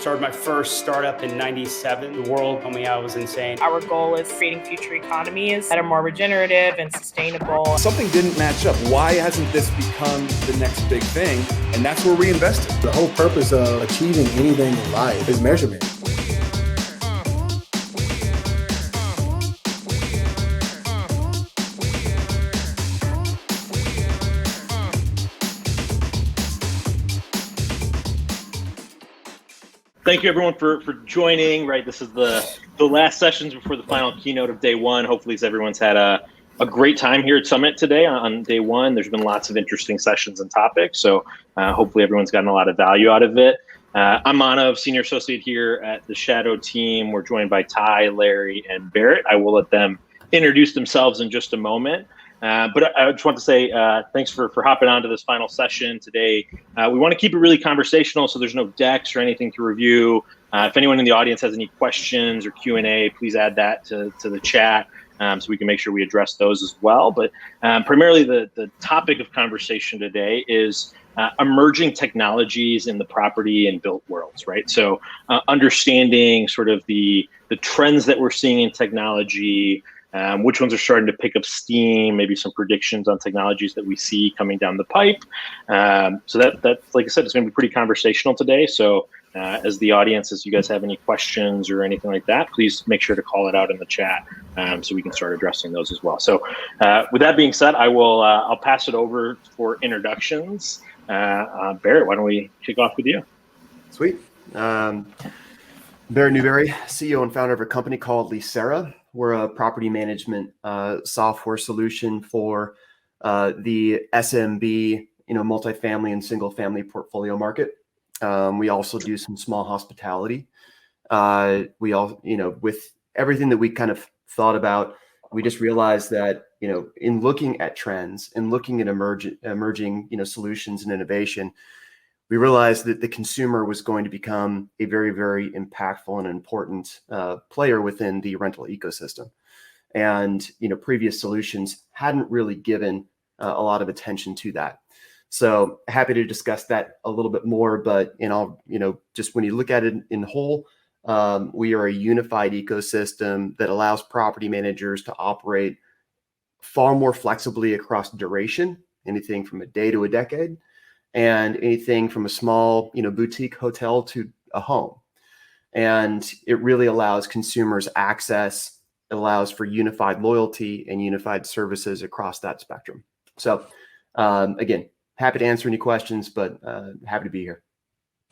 Started my first startup in '97. The world told me I was insane. Our goal is creating future economies that are more regenerative and sustainable. Something didn't match up. Why hasn't this become the next big thing? And that's where we invested. The whole purpose of achieving anything in life is measurement. Thank you, everyone, for joining. Right, this is the last sessions before the final keynote of day one. Hopefully, everyone's had a great time here at Summit today on day one. There's been lots of interesting sessions and topics, so hopefully everyone's gotten a lot of value out of it. I'm Manav, Senior Associate here at the Shadow team. We're joined by Ty, Larry, and Barrett. I will let them introduce themselves in just a moment. But I just want to say thanks for hopping on to this final session today. We want to keep it really conversational, so there's no decks or anything to review. If anyone in the audience has any questions or Q&A, please add that to the chat so we can make sure we address those as well. But primarily the topic of conversation today is emerging technologies in the property and built worlds, right? So understanding sort of the trends that we're seeing in technology, which ones are starting to pick up steam, maybe some predictions on technologies that we see coming down the pipe. So that, like I said, it's going to be pretty conversational today. So as the audience, as you guys have any questions or anything like that, please make sure to call it out in the chat so we can start addressing those as well. So with that being said, I'll pass it over for introductions. Barrett, why don't we kick off with you? Sweet. Barrett Newberry, CEO and founder of a company called Lycera. We're a property management software solution for the SMB, multifamily and single family portfolio market. We also do some small hospitality. We all, with everything that we kind of thought about, we just realized that, in looking at trends and looking at emerging, solutions and innovation, we realized that the consumer was going to become a very, very impactful and important player within the rental ecosystem. And, previous solutions hadn't really given a lot of attention to that. So happy to discuss that a little bit more, but just when you look at it in whole, we are a unified ecosystem that allows property managers to operate far more flexibly across duration, anything from a day to a decade, and anything from a small, boutique hotel to a home. And it really allows consumers access. It allows for unified loyalty and unified services across that spectrum. So again, happy to answer any questions, but happy to be here.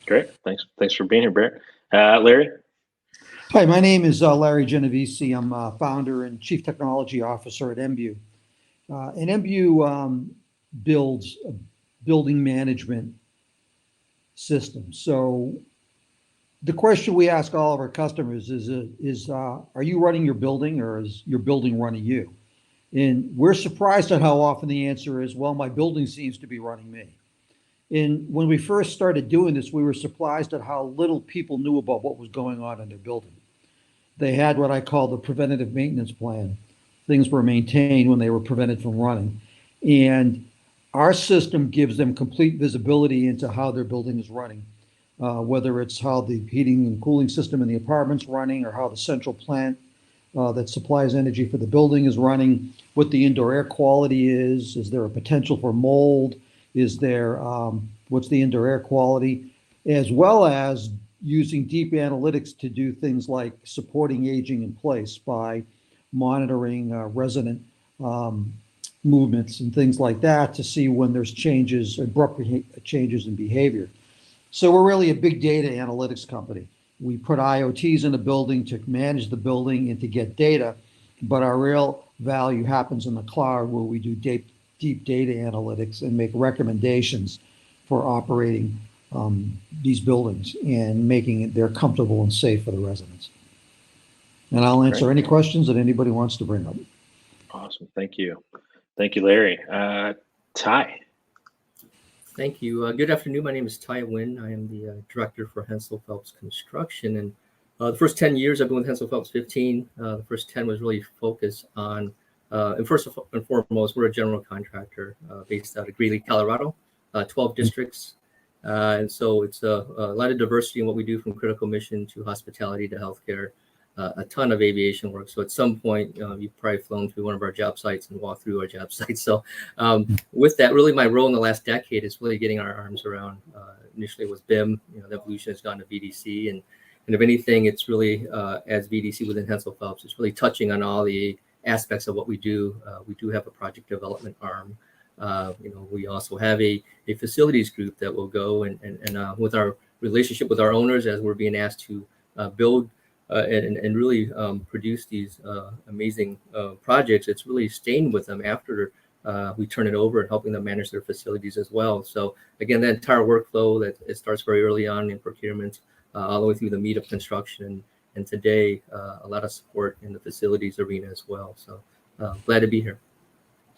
Great. Thanks for being here, Barrett. Larry? Hi, my name is Larry Genovese. I'm founder and chief technology officer at MBU. And MBU builds a building management system. So the question we ask all of our customers is are you running your building, or is your building running you? And we're surprised at how often the answer is, well, my building seems to be running me. And when we first started doing this, we were surprised at how little people knew about what was going on in their building. They had what I call the preventative maintenance plan. Things were maintained when they were prevented from running. And our system gives them complete visibility into how their building is running, whether it's how the heating and cooling system in the apartment's running, or how the central plant that supplies energy for the building is running, what the indoor air quality is there a potential for mold, is there, what's the indoor air quality, as well as using deep analytics to do things like supporting aging in place by monitoring resident movements and things like that to see when there's abrupt changes in behavior. So we're really a big data analytics company. We put IoTs in the building to manage the building and to get data, but our real value happens in the cloud, where we do deep data analytics and make recommendations for operating these buildings and making it they're comfortable and safe for the residents. And I'll answer any questions that anybody wants to bring up. Awesome. Thank you. Thank you, Larry. Ty. Thank you. Good afternoon. My name is Ty Nguyen. I am the director for Hansel, Phelps Construction. And the first 10 years I've been with Hansel, Phelps, 15. The first 10 was really focused on, and first and foremost, we're a general contractor based out of Greeley, Colorado, 12 districts. And so it's a lot of diversity in what we do, from critical mission to hospitality to healthcare, a ton of aviation work. So at some point, you've probably flown through one of our job sites and walked through our job sites. So with that, really my role in the last decade is really getting our arms around, initially it was BIM, the evolution has gone to VDC. And if anything, it's really, as VDC within Hansel Phelps, it's really touching on all the aspects of what we do. We do have a project development arm. We also have a facilities group that will go and with our relationship with our owners, as we're being asked to build and really produce these amazing projects, it's really staying with them after we turn it over and helping them manage their facilities as well. So again, that entire workflow that it starts very early on in procurement, all the way through the meat of construction, and today a lot of support in the facilities arena as well. So glad to be here.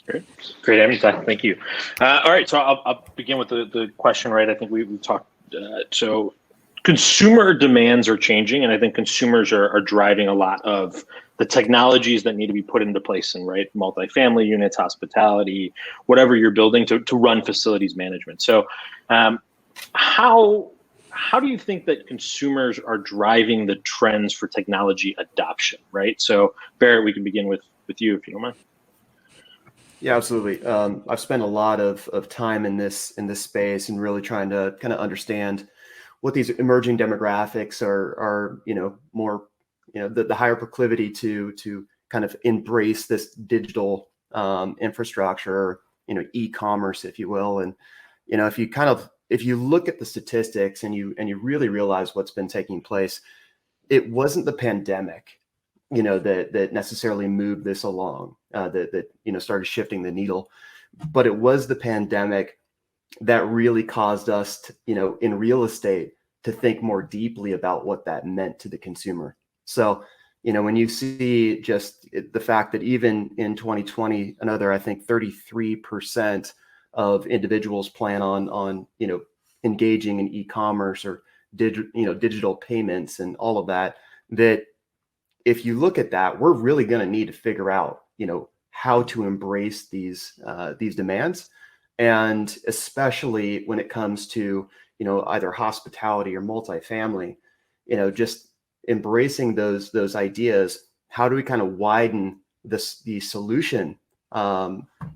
Great, Amy. Thank you. All right, so I'll begin with the question. Right, I think we talked. So consumer demands are changing, and I think consumers are driving a lot of the technologies that need to be put into place in, right, multifamily units, hospitality, whatever you're building to run facilities management. So how do you think that consumers are driving the trends for technology adoption, right? So Barrett, we can begin with you, if you don't mind. Yeah, absolutely. I've spent a lot of time in this space and really trying to kind of understand what these emerging demographics are more, the higher proclivity to kind of embrace this digital infrastructure, e-commerce, if you will. And, if you look at the statistics and you really realize what's been taking place, it wasn't the pandemic that necessarily moved this along, that started shifting the needle, but it was the pandemic that really caused us to, in real estate, to think more deeply about what that meant to the consumer. So, when you see just the fact that even in 2020, I think 33% of individuals plan on engaging in e-commerce or digital payments and all of that, that if you look at that, we're really going to need to figure out, how to embrace these demands. And especially when it comes to, either hospitality or multifamily, just embracing those ideas. How do we kind of widen the solution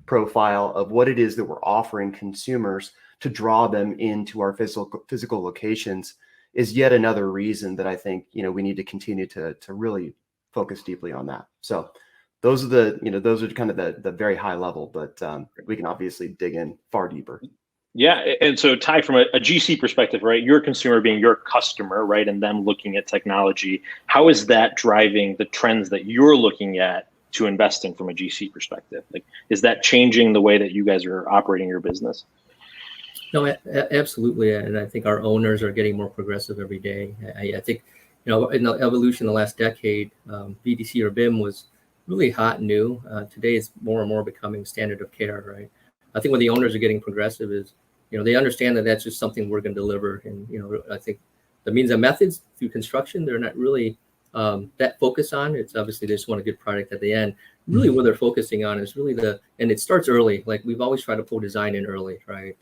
profile of what it is that we're offering consumers to draw them into our physical locations is yet another reason that I think, we need to continue to really focus deeply on that. So those are kind of the very high level, but we can obviously dig in far deeper. Yeah, and so Ty, from a GC perspective, right, your consumer being your customer, right, and them looking at technology, how is that driving the trends that you're looking at to invest in from a GC perspective? Like, is that changing the way that you guys are operating your business? No, absolutely, and I think our owners are getting more progressive every day. I think, in the evolution in the last decade, VDC or BIM was really hot and new. Today, it's more and more becoming standard of care, right? I think when the owners are getting progressive is, they understand that that's just something we're going to deliver. And, I think the means and methods through construction, they're not really that focused on. It's obviously they just want a good product at the end. Really what they're focusing on is really and it starts early. Like we've always tried to pull design in early, right?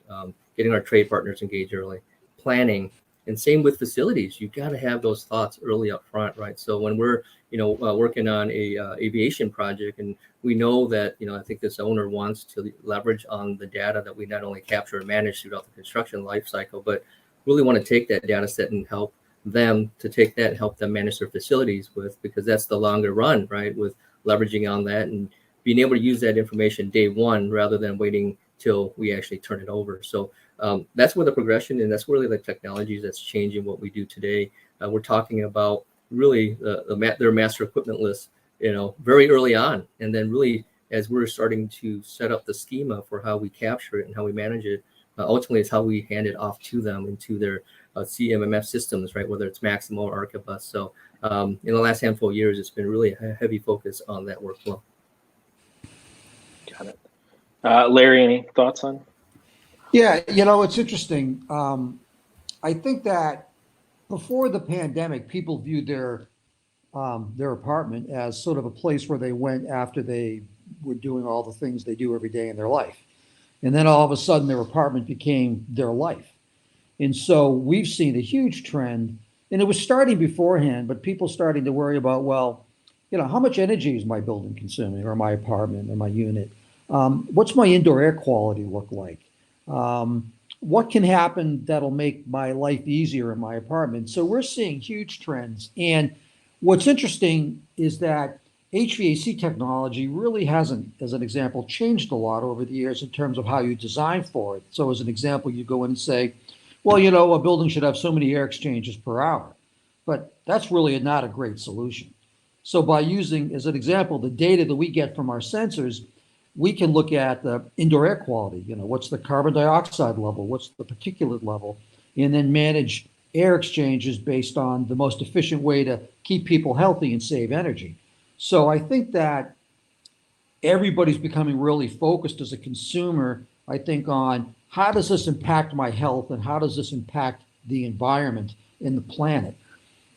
Getting our trade partners engaged early, planning. And same with facilities. You've got to have those thoughts early up front, right? So when we're, working on a aviation project, and we know that, I think this owner wants to leverage on the data that we not only capture and manage throughout the construction life cycle, but really want to take that data set and help them to take that and help them manage their facilities with, because that's the longer run, right? With leveraging on that and being able to use that information day one rather than waiting till we actually turn it over. So that's where the progression, and that's really the technologies that's changing what we do today. We're talking about really their master equipment list, very early on. And then really, as we're starting to set up the schema for how we capture it and how we manage it, ultimately it's how we hand it off to them into their CMMF systems, right? Whether it's Maximo or Archibus. So in the last handful of years, it's been really a heavy focus on that workflow. Got it. Larry, any thoughts on? Yeah, it's interesting. I think that before the pandemic, people viewed their apartment as sort of a place where they went after they were doing all the things they do every day in their life. And then all of a sudden their apartment became their life. And so we've seen a huge trend, and it was starting beforehand, but people starting to worry about, well, how much energy is my building consuming, or my apartment, or my unit? What's my indoor air quality look like? What can happen that'll make my life easier in my apartment? So we're seeing huge trends. And what's interesting is that HVAC technology really hasn't, as an example, changed a lot over the years in terms of how you design for it. So as an example, you go in and say, well, a building should have so many air exchanges per hour, but that's really not a great solution. So by using, as an example, the data that we get from our sensors, we can look at the indoor air quality, what's the carbon dioxide level, what's the particulate level, and then manage air exchanges based on the most efficient way to keep people healthy and save energy. So I think that everybody's becoming really focused as a consumer, I think, on how does this impact my health and how does this impact the environment and the planet.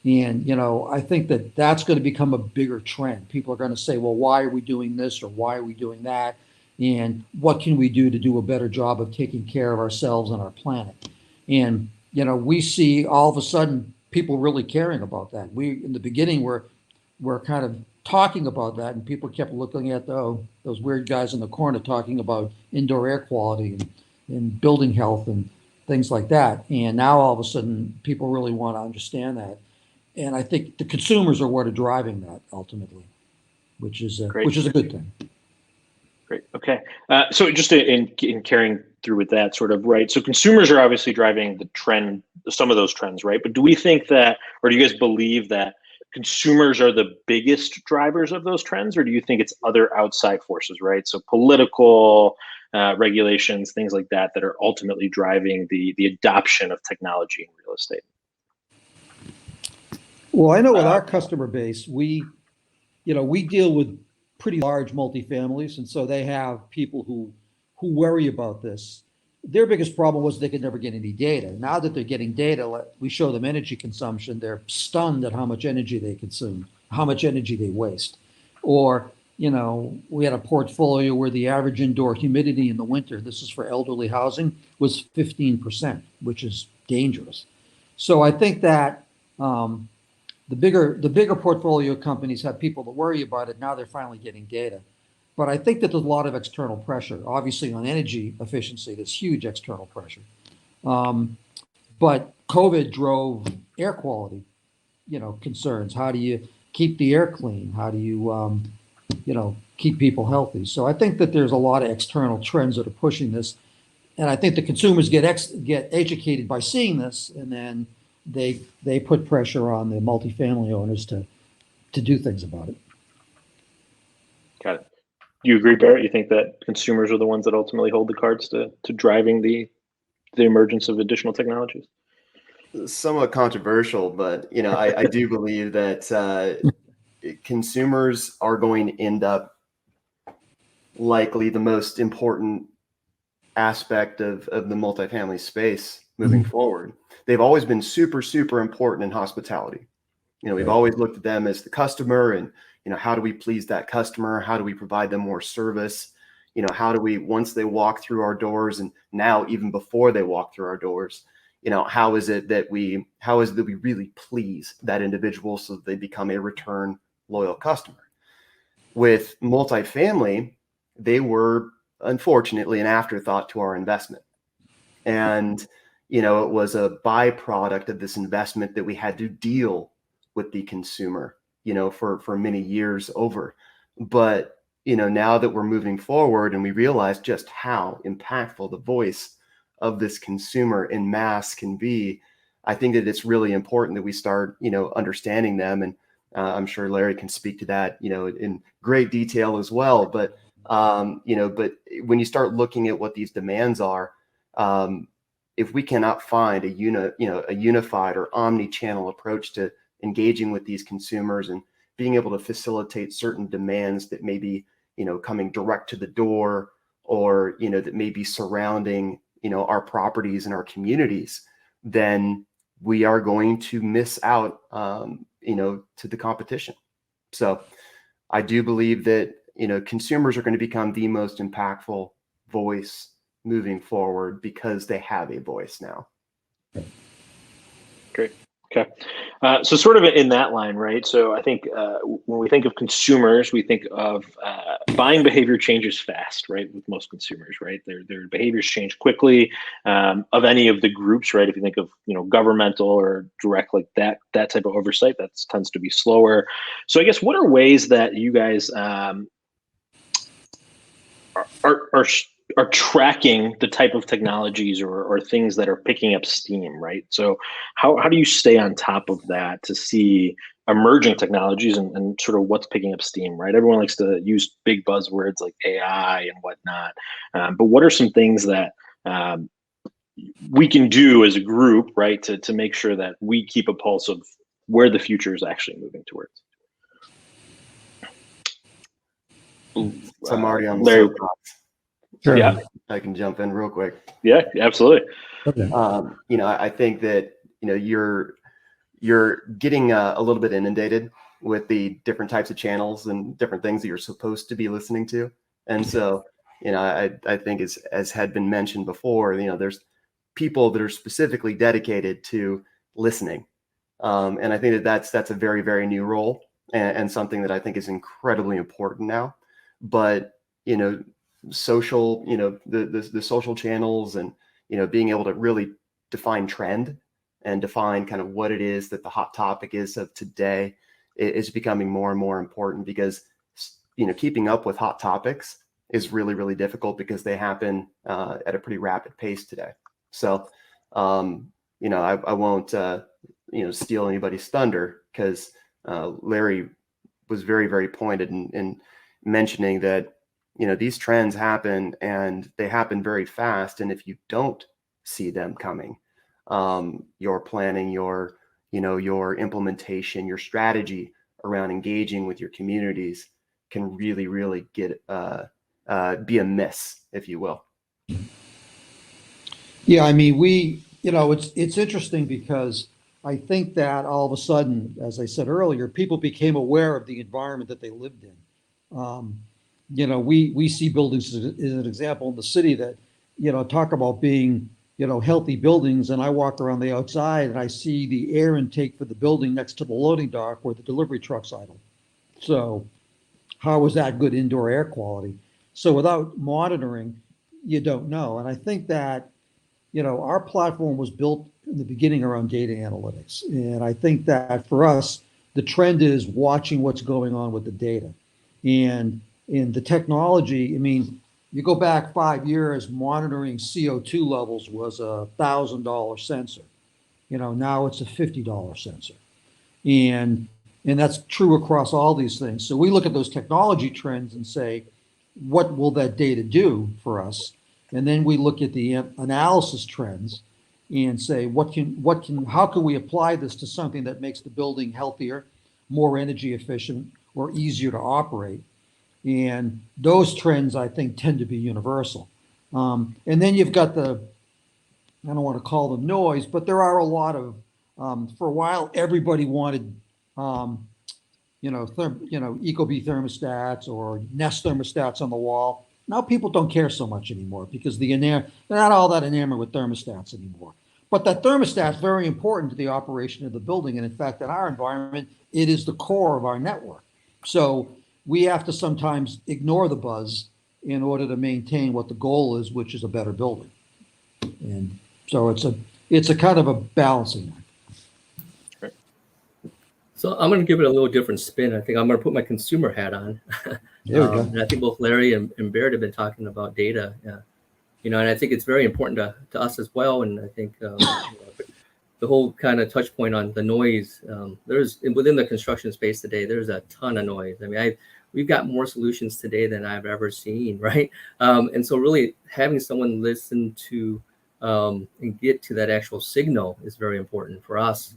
And, I think that that's going to become a bigger trend. People are going to say, well, why are we doing this or why are we doing that? And what can we do to do a better job of taking care of ourselves and our planet? And, we see all of a sudden people really caring about that. We, in the beginning, were kind of talking about that, and people kept looking at those weird guys in the corner talking about indoor air quality and building health and things like that. And now all of a sudden people really want to understand that. And I think the consumers are what are driving that ultimately, which is a good thing. Great. Okay. So just in carrying through with that sort of, right. So consumers are obviously driving the trend, some of those trends, right? But do we think that, or do you guys believe that consumers are the biggest drivers of those trends, or do you think it's other outside forces, right? So political regulations, things like that, that are ultimately driving the adoption of technology in real estate? Well, I know with our customer base, we deal with pretty large multifamilies, and so they have people who worry about this. Their biggest problem was they could never get any data. Now that they're getting data, we show them energy consumption. They're stunned at how much energy they consume, how much energy they waste. Or, we had a portfolio where the average indoor humidity in the winter, this is for elderly housing, was 15%, which is dangerous. So I think that the bigger portfolio companies have people that worry about it. Now they're finally getting data. But I think that there's a lot of external pressure. Obviously, on energy efficiency, there's huge external pressure. But COVID drove air quality, concerns. How do you keep the air clean? How do you, keep people healthy? So I think that there's a lot of external trends that are pushing this. And I think the consumers get educated by seeing this, and then they put pressure on the multifamily owners to do things about it. Got it. Do you agree, Barrett? You think that consumers are the ones that ultimately hold the cards to driving the emergence of additional technologies? Somewhat controversial, but I do believe that consumers are going to end up likely the most important aspect of the multifamily space moving forward. They've always been super, super important in hospitality. We've always looked at them as the customer, and how do we please that customer? How do we provide them more service? How do we, once they walk through our doors, and now even before they walk through our doors, how is it that we really please that individual so that they become a return loyal customer? With multifamily, they were unfortunately an afterthought to our investment. And, it was a byproduct of this investment that we had to deal with the consumer, for many years over. But, now that we're moving forward and we realize just how impactful the voice of this consumer en masse can be, I think that it's really important that we start, understanding them. And I'm sure Larry can speak to that, in great detail as well. But, but when you start looking at what these demands are, if we cannot find a unified or omni-channel approach to engaging with these consumers and being able to facilitate certain demands that may be, coming direct to the door, or, that may be surrounding, our properties and our communities, then we are going to miss out, to the competition. So I do believe that, consumers are going to become the most impactful voice moving forward because they have a voice now. Great. Okay. So sort of in that line, right? So I think when we think of consumers, we think of buying behavior changes fast, right? With most consumers, right? Their behaviors change quickly of any of the groups, right? If you think of, governmental or direct, like that type of oversight, that tends to be slower. So I guess what are ways that you guys are tracking the type of technologies or things that are picking up steam, right? So how do you stay on top of that to see emerging technologies and sort of what's picking up steam, right? Everyone likes to use big buzzwords like AI and whatnot, but what are some things that we can do as a group, right, to make sure that we keep a pulse of where the future is actually moving towards? So I'm already on the Larry. soapbox. Sure. Yeah. I can jump in real quick. Yeah, absolutely. Okay. I think that you're getting a little bit inundated with the different types of channels and different things that you're supposed to be listening to, and so I think as had been mentioned before, there's people that are specifically dedicated to listening, and I think that's a very, very new role and something that I think is incredibly important now. But social, the social channels and being able to really define trend and define kind of what it is that the hot topic is of today is becoming more and more important, because keeping up with hot topics is really, really difficult because they happen at a pretty rapid pace today. So I won't steal anybody's thunder, because Larry was very, very pointed in mentioning that these trends happen and they happen very fast. And if you don't see them coming, your planning, your implementation, your strategy around engaging with your communities can really, really get be a miss, if you will. Yeah, I mean, it's interesting because I think that all of a sudden, as I said earlier, people became aware of the environment that they lived in. We see buildings as an example in the city that, talk about being, healthy buildings. And I walk around the outside and I see the air intake for the building next to the loading dock where the delivery trucks idle. So how is that good indoor air quality? So without monitoring, you don't know. And I think that, our platform was built in the beginning around data analytics. And I think that for us, the trend is watching what's going on with the data. And in the technology, I mean, you go back 5 years, monitoring CO2 levels was $1,000 sensor. Now it's a $50 sensor. And that's true across all these things. So we look at those technology trends and say, what will that data do for us? And then we look at the analysis trends and say, how can we apply this to something that makes the building healthier, more energy efficient, or easier to operate? And those trends, I think, tend to be universal. And then you've got I don't want to call them noise, but there are a lot of, for a while, everybody wanted, Ecobee thermostats or Nest thermostats on the wall. Now people don't care so much anymore because they're not all that enamored with thermostats anymore. But that thermostat is very important to the operation of the building. And in fact, in our environment, it is the core of our network. So we have to sometimes ignore the buzz in order to maintain what the goal is, which is a better building. And so it's a kind of a balancing act. So I'm going to give it a little different spin. I think I'm going to put my consumer hat on. And I think both Larry and Baird have been talking about data, and I think it's very important to us as well. And I think the whole kind of touch point on the noise, there's within the construction space today, there's a ton of noise. I mean, we've got more solutions today than I've ever seen, right? And so really having someone listen to and get to that actual signal is very important for us.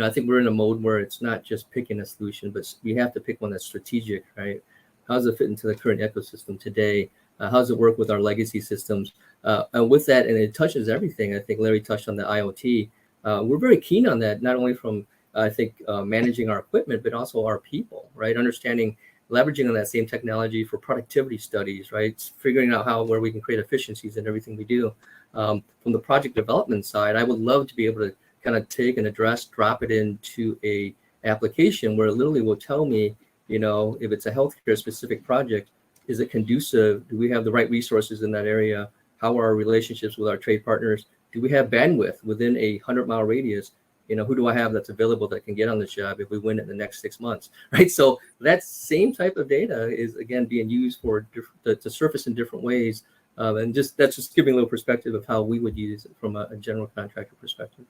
I think we're in a mode where it's not just picking a solution, but we have to pick one that's strategic, right? How does it fit into the current ecosystem today? How does it work with our legacy systems? And with that, and it touches everything. I think Larry touched on the IoT. We're very keen on that, not only from, I think, managing our equipment, but also our people, right? Understanding leveraging on that same technology for productivity studies, right? It's figuring out where we can create efficiencies in everything we do. From the project development side, I would love to be able to kind of take an address, drop it into a application where it literally will tell me, if it's a healthcare specific project, is it conducive? Do we have the right resources in that area? How are our relationships with our trade partners? Do we have bandwidth within a 100-mile radius? Who do I have that's available that can get on this job if we win it in the next 6 months, right? So that same type of data is, again, being used to surface in different ways. And that's just giving a little perspective of how we would use it from a general contractor perspective.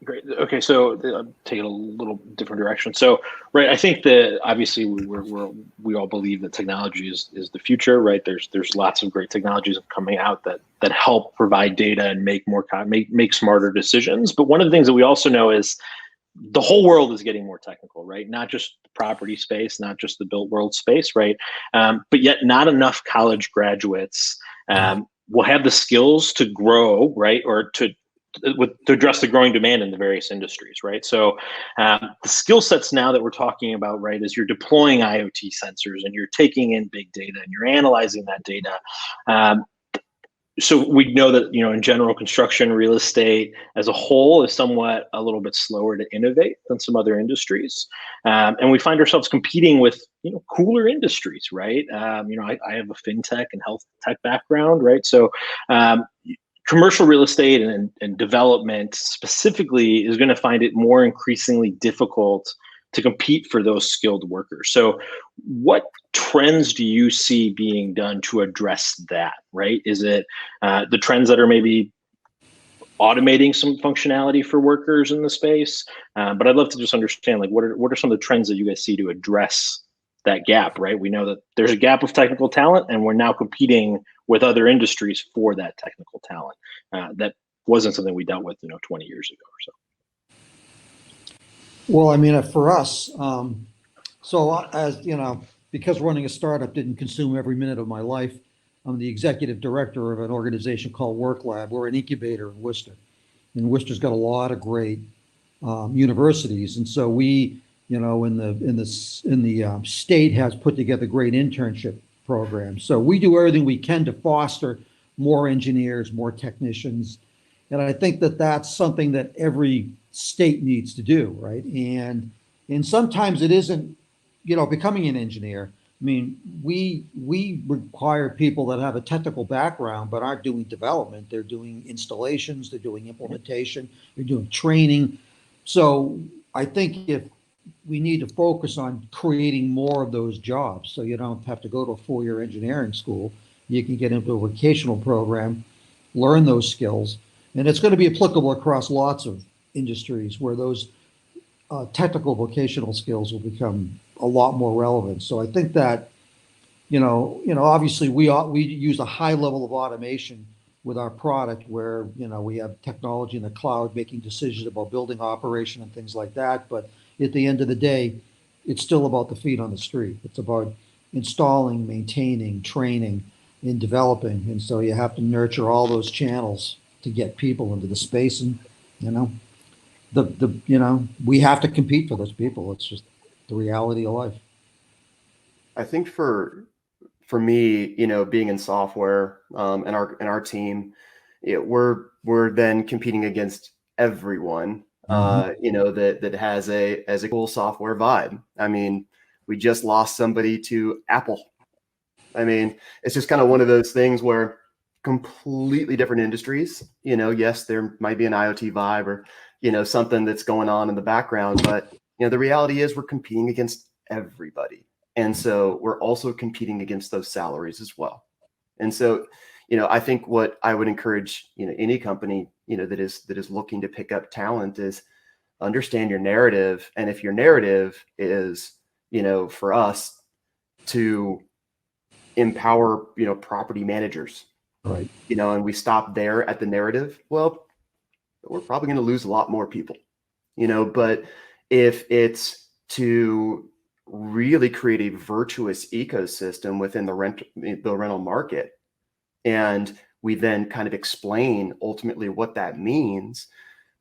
Great. Okay, so I'm taking a little different direction. So, right, I think that obviously we all believe that technology is the future, right? There's lots of great technologies coming out that help provide data and make smarter decisions. But one of the things that we also know is the whole world is getting more technical, right? Not just the property space, not just the built world space, right? But yet not enough college graduates will have the skills to grow, right? Or to address the growing demand in the various industries, right? So the skill sets now that we're talking about, right, is you're deploying IoT sensors and you're taking in big data and you're analyzing that data. So we know that, in general, construction, real estate as a whole is somewhat a little bit slower to innovate than some other industries. And we find ourselves competing with, cooler industries, right? I have a fintech and health tech background, right? So commercial real estate and development specifically is going to find it more increasingly difficult to compete for those skilled workers. So what trends do you see being done to address that, right? Is it the trends that are maybe automating some functionality for workers in the space? But I'd love to just understand, like, what are some of the trends that you guys see to address that gap, right? We know that there's a gap of technical talent and we're now competing with other industries for that technical talent. That wasn't something we dealt with, 20 years ago or so. Well, I mean, for us, as because running a startup didn't consume every minute of my life, I'm the executive director of an organization called Work Lab. We're an incubator in Worcester, and Worcester's got a lot of great universities, and so we, in the state has put together great internship programs. So we do everything we can to foster more engineers, more technicians, and I think that that's something that every state needs to do, right? And sometimes it isn't, becoming an engineer. I mean, we require people that have a technical background but aren't doing development. They're doing installations, they're doing implementation, they're doing training. So I think if we need to focus on creating more of those jobs, so you don't have to go to a 4-year engineering school. You can get into a vocational program, learn those skills, and it's going to be applicable across lots of industries where those technical vocational skills will become a lot more relevant. So I think that, obviously we use a high level of automation with our product where, we have technology in the cloud making decisions about building operation and things like that. But at the end of the day, it's still about the feet on the street. It's about installing, maintaining, training, and developing. And so you have to nurture all those channels to get people into the space. And, we have to compete for those people. It's just the reality of life. I think for me, being in software, and our team, we're then competing against everyone, that has a cool software vibe. I mean, we just lost somebody to Apple. I mean, it's just kind of one of those things where completely different industries, yes, there might be an IoT vibe or, something that's going on in the background, but, the reality is we're competing against everybody. And so we're also competing against those salaries as well. And so, I think what I would encourage, any company, that is looking to pick up talent is understand your narrative. And if your narrative is, for us to empower, property managers, right? And we stop there at the narrative, well, we're probably going to lose a lot more people, but if it's to really create a virtuous ecosystem within the rental market, and we then kind of explain ultimately what that means,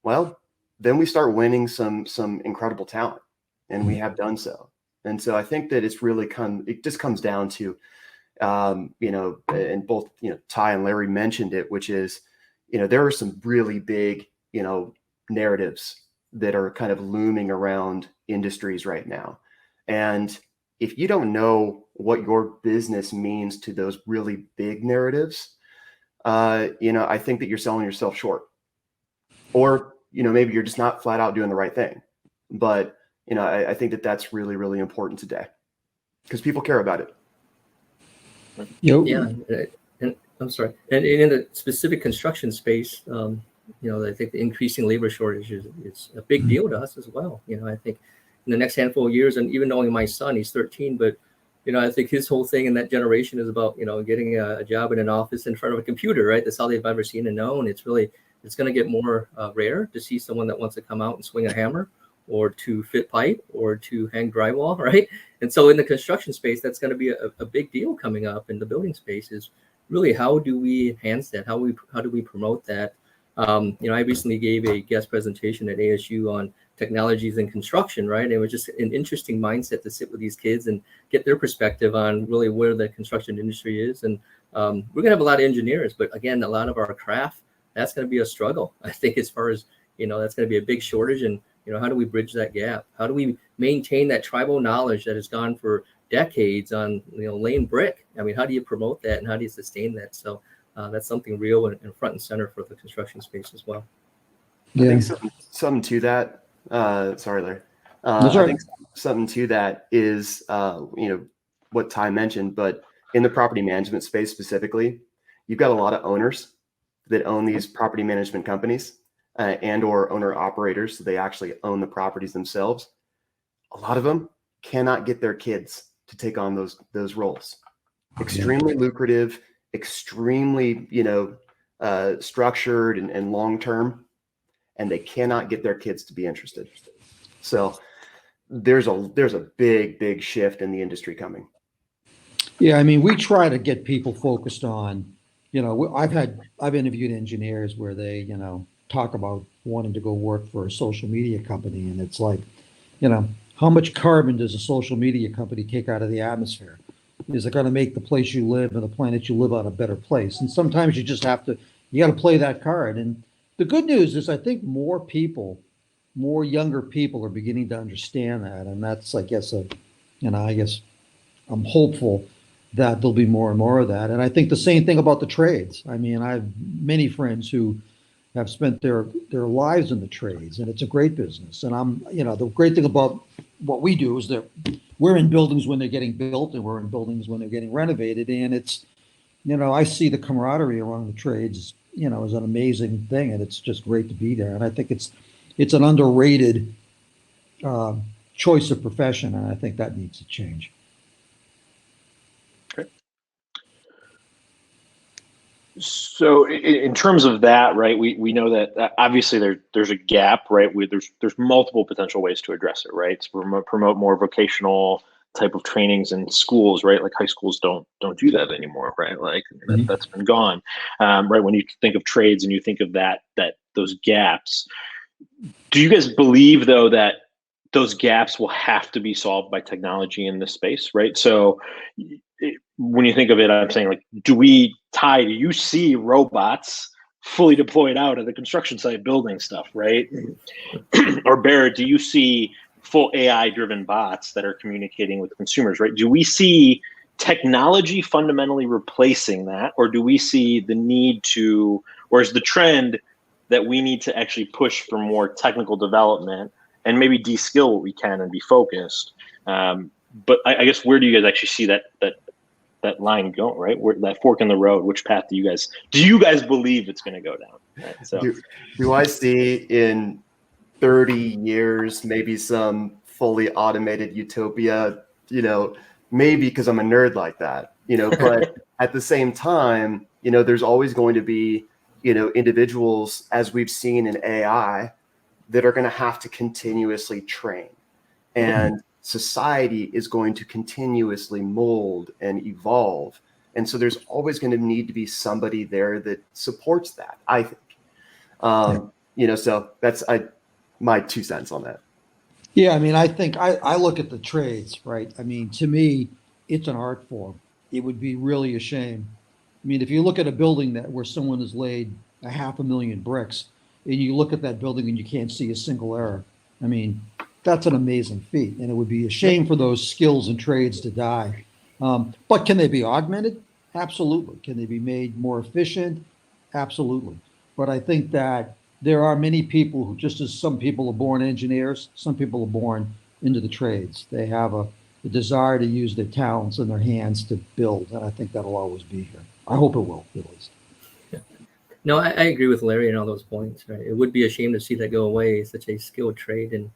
well, then we start winning some incredible talent. and we have done so. And so I think that it just comes down to, and both, Ty and Larry mentioned it, which is, there are some really big, narratives that are kind of looming around industries right now. And if you don't know what your business means to those really big narratives, I think that you're selling yourself short, or, maybe you're just not flat out doing the right thing. But, I think that that's really, really important today because people care about it. Yeah. And I'm sorry. And in the specific construction space, I think the increasing labor shortage is a big deal to us as well. I think in the next handful of years, and even knowing my son, he's 13, but I think his whole thing in that generation is about, getting a job in an office in front of a computer, right? That's all they've ever seen and known. It's going to get more rare to see someone that wants to come out and swing a hammer or to fit pipe or to hang drywall, right? And so in the construction space, that's going to be a big deal coming up. In the building space is really, how do we enhance that? How do we promote that? I recently gave a guest presentation at ASU on technologies in construction, right? And it was just an interesting mindset to sit with these kids and get their perspective on really where the construction industry is. And we're gonna have a lot of engineers, but again, a lot of our craft, that's gonna be a struggle. I think as far as, that's gonna be a big shortage. And, how do we bridge that gap? How do we maintain that tribal knowledge that has gone for decades on, laying brick? I mean, how do you promote that and how do you sustain that? So that's something real and front and center for the construction space as well. I think something to that. Sorry, Larry. I think something to that is, what Ty mentioned, but in the property management space specifically, you've got a lot of owners that own these property management companies and or owner operators. So they actually own the properties themselves. A lot of them cannot get their kids to take on those roles. Extremely lucrative, extremely, structured and long-term, and they cannot get their kids to be interested. So there's a big shift in the industry coming. Yeah, I mean, we try to get people focused on, I've interviewed engineers where they, talk about wanting to go work for a social media company. And it's like, how much carbon does a social media company take out of the atmosphere? Is it going to make the place you live and the planet you live on a better place? And sometimes you just got to play that card. And the good news is I think more younger people are beginning to understand that. And that's, I guess I'm hopeful that there'll be more and more of that. And I think the same thing about the trades. I mean, I have many friends who have spent their lives in the trades, and it's a great business. And the great thing about what we do is that we're in buildings when they're getting built, and we're in buildings when they're getting renovated. And it's, I see the camaraderie around the trades, as an amazing thing, and it's just great to be there. And I think it's an underrated choice of profession, and I think that needs to change. So in terms of that, right, we know that obviously there's a gap, right? There's multiple potential ways to address it, right? To promote more vocational type of trainings in schools, right? Like high schools don't do that anymore, right? Like that's been gone, right? When you think of trades and you think of those gaps, do you guys believe though that those gaps will have to be solved by technology in this space, right? So when you think of it, I'm saying, like, do you see robots fully deployed out at the construction site building stuff, right? Or Barrett, do you see full AI driven bots that are communicating with consumers, right? Do we see technology fundamentally replacing that, or do we see the need to, or is the trend that we need to actually push for more technical development and maybe de-skill what we can and be focused? But I guess, where do you guys actually see that line going, right? Where that fork in the road, which path do you guys believe it's going to go down? Right? So do I see in 30 years maybe some fully automated utopia, maybe because I'm a nerd like that, but at the same time, there's always going to be, individuals, as we've seen in AI, that are going to have to continuously train. And society is going to continuously mold and evolve. And so there's always going to need to be somebody there that supports that, I think. So that's my 2 cents on that. Yeah, I mean, I think I look at the trades, right? I mean, to me, it's an art form. It would be really a shame. I mean, if you look at a building that where someone has laid 500,000 bricks, and you look at that building and you can't see a single error, I mean, that's an amazing feat, and it would be a shame for those skills and trades to die. But can they be augmented? Absolutely. Can they be made more efficient? Absolutely. But I think that there are many people who, just as some people are born engineers, some people are born into the trades. They have a desire to use their talents and their hands to build, and I think that'll always be here. I hope it will, at least. No, I agree with Larry on all those points. Right? It would be a shame to see that go away. It's such a skilled trade, and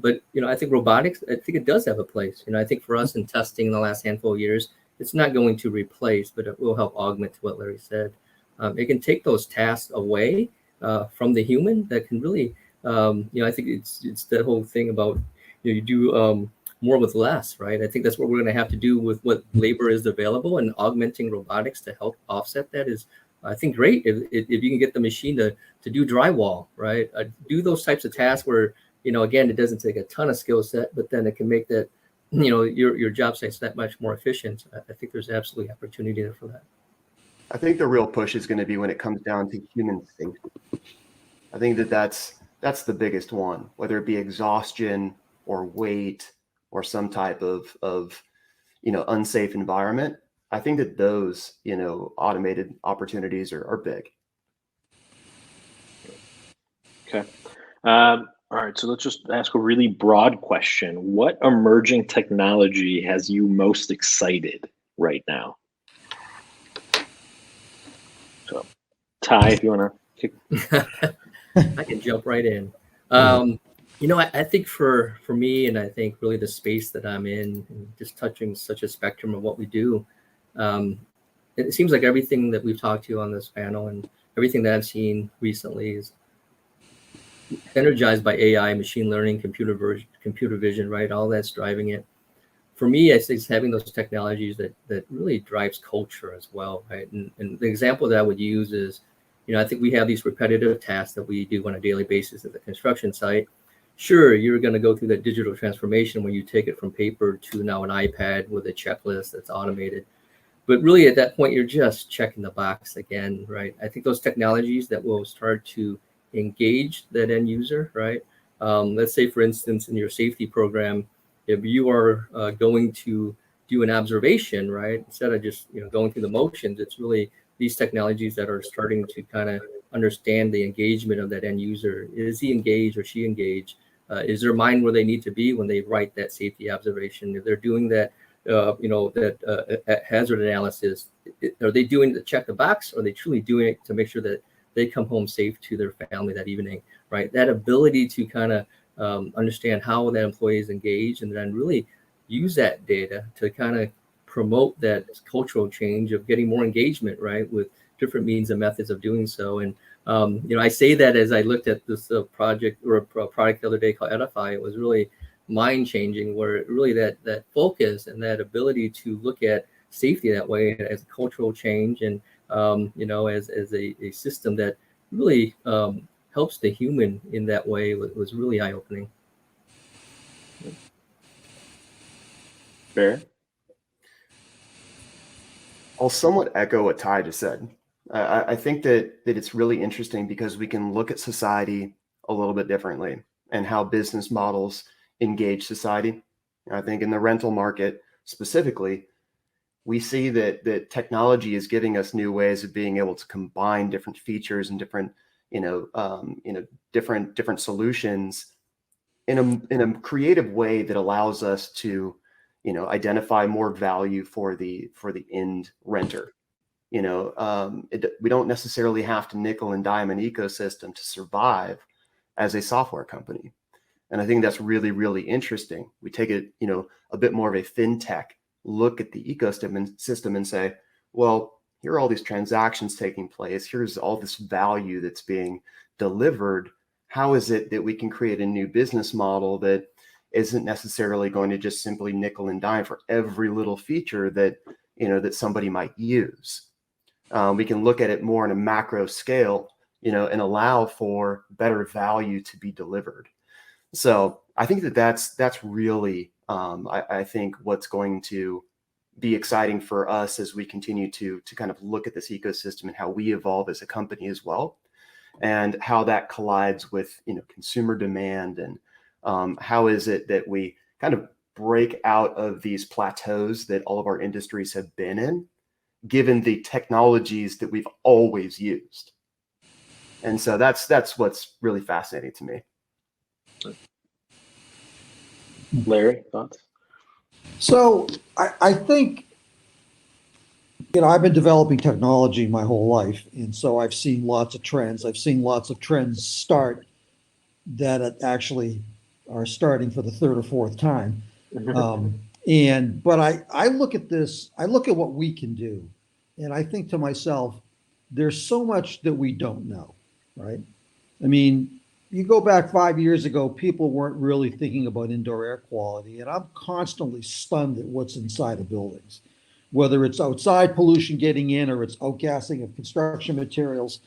but I think robotics. I think it does have a place. I think for us in testing in the last handful of years, it's not going to replace, but it will help augment what Larry said. It can take those tasks away from the human that can really. I think it's that whole thing about you do more with less, right? I think that's what we're going to have to do with what labor is available, and augmenting robotics to help offset that is, I think, great. If you can get the machine to do drywall, right? Do those types of tasks where, again, it doesn't take a ton of skill set, but then it can make that, your job sites that much more efficient. I think there's absolutely opportunity there for that. I think the real push is going to be when it comes down to human safety. I think that's the biggest one, whether it be exhaustion or weight or some type of unsafe environment. I think that those automated opportunities are big. Okay. All right. So let's just ask a really broad question. What emerging technology has you most excited right now? So, Ty, if you want to kick. I can jump right in. I think for me, and I think really the space that I'm in, and just touching such a spectrum of what we do, it seems like everything that we've talked to on this panel and everything that I've seen recently is energized by AI, machine learning, computer vision, right? All that's driving it. For me, I think it's having those technologies that really drives culture as well, right? And the example that I would use is, I think we have these repetitive tasks that we do on a daily basis at the construction site. Sure, you're going to go through that digital transformation where you take it from paper to now an iPad with a checklist that's automated. But really at that point, you're just checking the box again, right? I think those technologies that will start to engage that end user, right? Let's say, for instance, in your safety program, if you are going to do an observation, right, instead of just going through the motions, it's really these technologies that are starting to kind of understand the engagement of that end user. Is he engaged or she engaged? Is their mind where they need to be when they write that safety observation? If they're doing that, hazard analysis, are they doing to check the box? Or are they truly doing it to make sure that they come home safe to their family that evening, right? That ability to kind of understand how that employee is engaged, and then really use that data to kind of promote that cultural change of getting more engagement, right, with different means and methods of doing so. And I say that as I looked at this project or a product the other day called Edify. It was really mind changing, where really that focus and that ability to look at safety that way as a cultural change, and as a system that really helps the human in that way was really eye opening. Fair. I'll somewhat echo what Ty just said. I think that it's really interesting because we can look at society a little bit differently and how business models engage society. I think in the rental market specifically, we see that technology is giving us new ways of being able to combine different features and different different solutions in a creative way that allows us to identify more value for the end renter. We don't necessarily have to nickel and dime an ecosystem to survive as a software company. And I think that's really, really interesting. We take it, a bit more of a fintech look at the ecosystem and say, well, here are all these transactions taking place. Here's all this value that's being delivered. How is it that we can create a new business model that isn't necessarily going to just simply nickel and dime for every little feature that somebody might use? We can look at it more on a macro scale, and allow for better value to be delivered. So I think that's really, I think what's going to be exciting for us as we continue to kind of look at this ecosystem and how we evolve as a company as well, and how that collides with, consumer demand, and how is it that we kind of break out of these plateaus that all of our industries have been in, given the technologies that we've always used. And so that's what's really fascinating to me. Larry, thoughts? So I think, I've been developing technology my whole life. And so I've seen lots of trends. I've seen lots of trends start that actually are starting for the third or fourth time. But I look at this, I look at what we can do. And I think to myself, there's so much that we don't know, right? I mean, you go back 5 years ago, people weren't really thinking about indoor air quality. And I'm constantly stunned at what's inside of buildings, whether it's outside pollution getting in or it's outgassing of construction materials.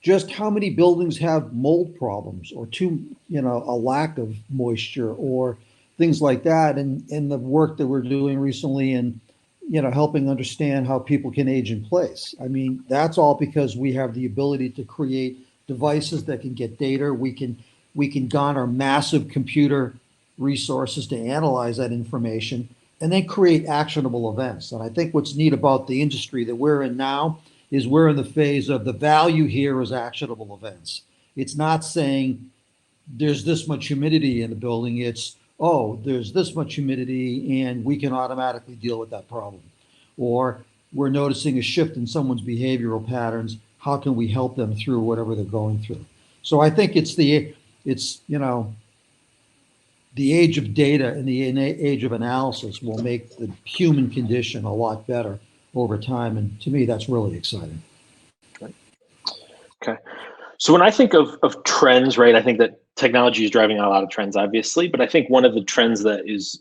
Just how many buildings have mold problems or a lack of moisture or things like that. And the work that we're doing recently and, helping understand how people can age in place. I mean, that's all because we have the ability to create devices that can get data. We can garner massive computer resources to analyze that information and then create actionable events. And I think what's neat about the industry that we're in now is we're in the phase of the value here is actionable events. It's not saying there's this much humidity in the building. It's, there's this much humidity and we can automatically deal with that problem. Or we're noticing a shift in someone's behavioral patterns. How can we help them through whatever they're going through? So I think it's the age of data and the age of analysis will make the human condition a lot better over time. And to me, that's really exciting. Okay. So when I think of trends, right, I think that technology is driving a lot of trends, obviously, but I think one of the trends that is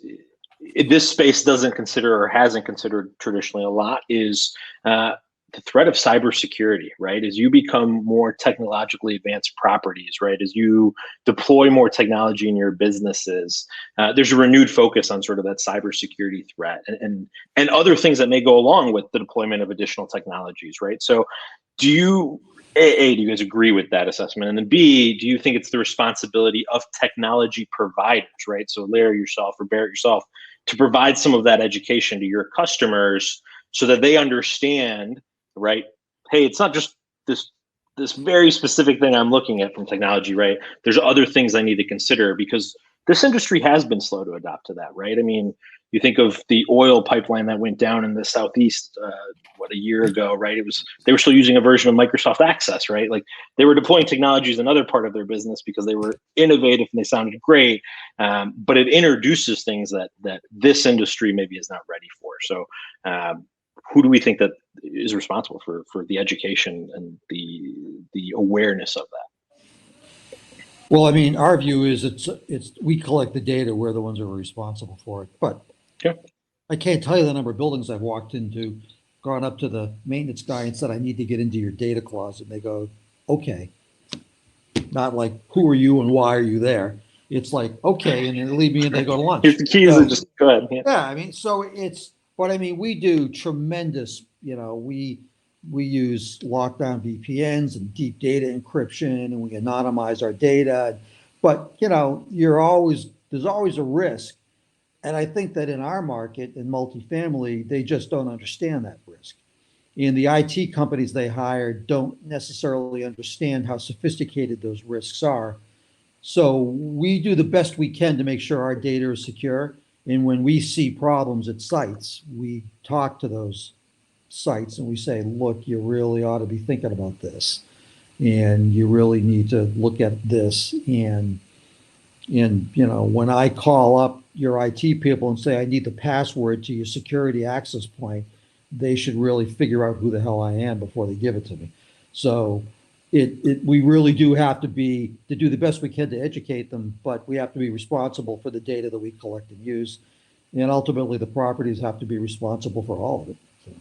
this space doesn't consider or hasn't considered traditionally a lot is the threat of cybersecurity, right? As you become more technologically advanced properties, right? As you deploy more technology in your businesses, there's a renewed focus on sort of that cybersecurity threat and other things that may go along with the deployment of additional technologies, right? So do you guys agree with that assessment? And then B, do you think it's the responsibility of technology providers, right? So Larry yourself or Barrett yourself, to provide some of that education to your customers so that they understand, right? Hey, it's not just this very specific thing I'm looking at from technology, right? There's other things I need to consider because this industry has been slow to adopt to that, right? I mean, you think of the oil pipeline that went down in the Southeast, a year ago, right? They were still using a version of Microsoft Access, right? Like they were deploying technologies in another part of their business because they were innovative and they sounded great. But it introduces things that this industry maybe is not ready for. So who do we think that is responsible for the education and the awareness of that? Well, I mean, our view is it's we collect the data. We're the ones who are responsible for it. But I can't tell you the number of buildings I've walked into, gone up to the maintenance guy and said, I need to get into your data closet. And they go, okay. Not like, who are you and why are you there? It's like, okay. And then they leave me and they go to lunch. Here's the keys and just go ahead. Yeah, I mean, so but I mean, we do tremendous, we use lockdown VPNs and deep data encryption and we anonymize our data. But, there's always a risk. And I think that in our market, in multifamily, they just don't understand that risk. And the IT companies they hire don't necessarily understand how sophisticated those risks are. So we do the best we can to make sure our data is secure. And when we see problems at sites, we talk to those sites and we say, look, you really ought to be thinking about this. And you really need to look at this. And when I call up your IT people and say, I need the password to your security access point, they should really figure out who the hell I am before they give it to me. So we really do have to do the best we can to educate them, but we have to be responsible for the data that we collect and use. And ultimately the properties have to be responsible for all of it. So.